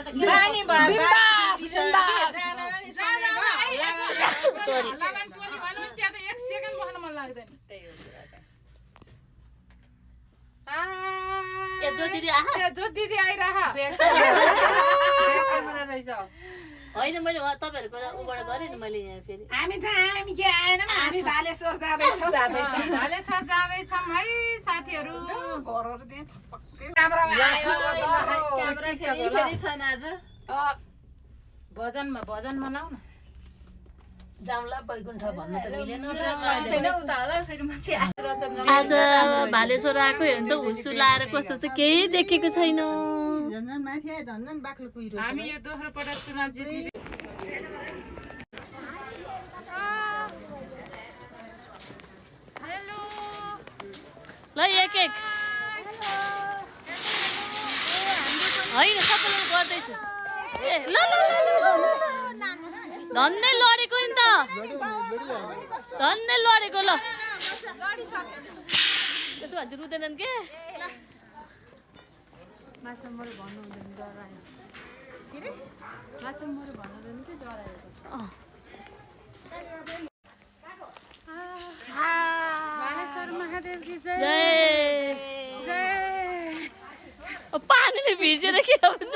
रानी बिन्दास बिन्दास sorry लगान टोली भन्नु नि त्यहाँ त 1 सेकेन्ड बस्न मन लाग्दैन ए जो दिदी आहा जो दिदी आइरह होइन मैले तपाईहरुको उबाट गरे नि मैले यहाँ फेरि हामी के आएन हामी बालेश्वर जाँदैछौँ भालेश्वर जाँदैछौँ है साथीहरू क्यामेरा आयो क्यामेरा फेरि छैन आज भजनमा लाउ न जाउँला बैकुण्ठ भन्नु त मिलेन छैन उता होला फेरि मान्छे आज भालेश्वर आएको हेर्नु त हुसु लाएर कस्तो चाहिँ केही देखेको छैन झन्झन माथि आयो झन्झन बाक्लो कुहिरो हामी यो दोस्रो पटक चुनाव जित्ने ल एक एक होइन सबैले गर्दैछु ए ल ल धन्नै लडेको नि त धन्नै लडेको ल त्यसो भन्छ रुँदैनन् के माछामरो भन्नु हुँदैन डरायो के रे माछामरो भन्नु हुँदैन के डरायो भालेश्वर महादेव की जय जय जय पानीले भिजेर के हुन्छ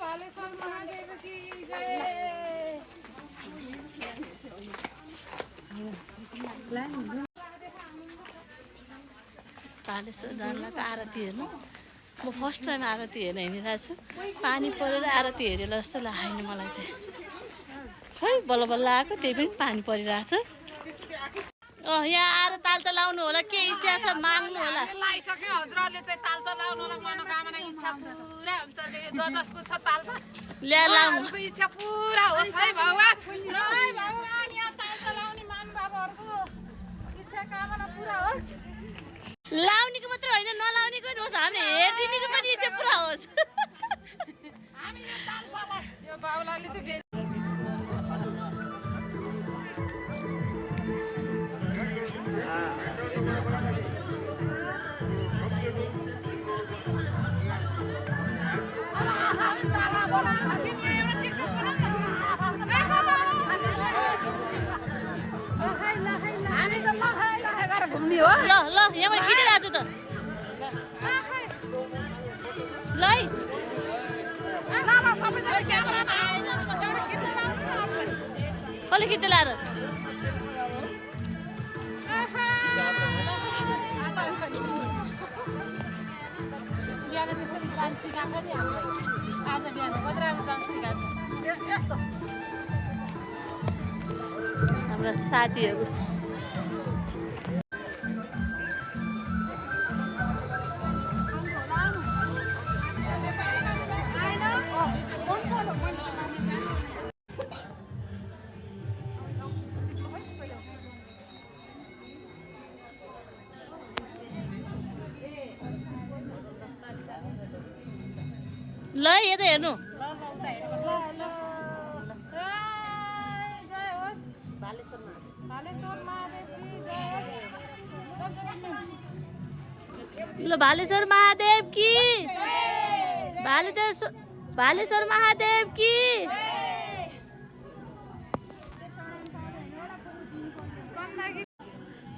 भालेश्वर महादेव की जय भालेश्वर जानलाको आरती हेर्नु म फर्स्ट टाइम आरती हेर्न हिँडिरहेको छु पानी परेर आरती हेरेर जस्तो लागेन मलाई चाहिँ खै बल्ल बल्ल आएको त्यही पनि पानी परिरहेछ यहाँ आएर तालचा लाउनु होला के इच्छा छ माग्नु होला लाइसक्यो हजुरहरूले चाहिँ तालचा लाउनुलाई मनोकामना इच्छा पुरा हुन्छ जो जसको छ तालचा ल्या लाउनु इच्छा पुरा होस् है भगवान भगवान यहाँ तालचा लाउने महानुभावहरूको इच्छा कामना पुरा होस् लाउनेको मात्र होइन नलाउनेको पनि होस् हामी हेरिदिनेको पनि इच्छा पुरा होस् हामी यो तालचालाई यो बाउलाले त हामी त लखाइ गरेर घुम्ने हो ल ल यहाँबाट खिचिरहेको छु त ल है सबैजना क्यामेरामा कसले खिच्दै लाएर बिहान त्यसरी डान्स सिकाएको नि हामीलाई आज बिहान कत्रा डान्स सिकाएको यस्तो हाम्रो साथीहरू ल यता हेर्नु जय होस् भालेश्वर महादेव की जय होस् ल भालेश्वर महादेव की भालेश्वर महादेव की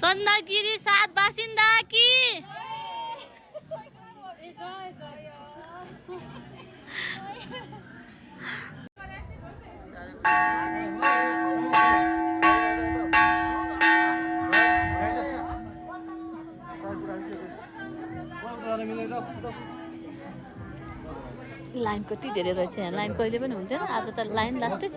चन्दागिरी 7 बासिन्दा की लाइन कति धेरै रहेछ यहाँ लाइन कहिले पनि हुन्थेन आज त लाइन लास्टै छ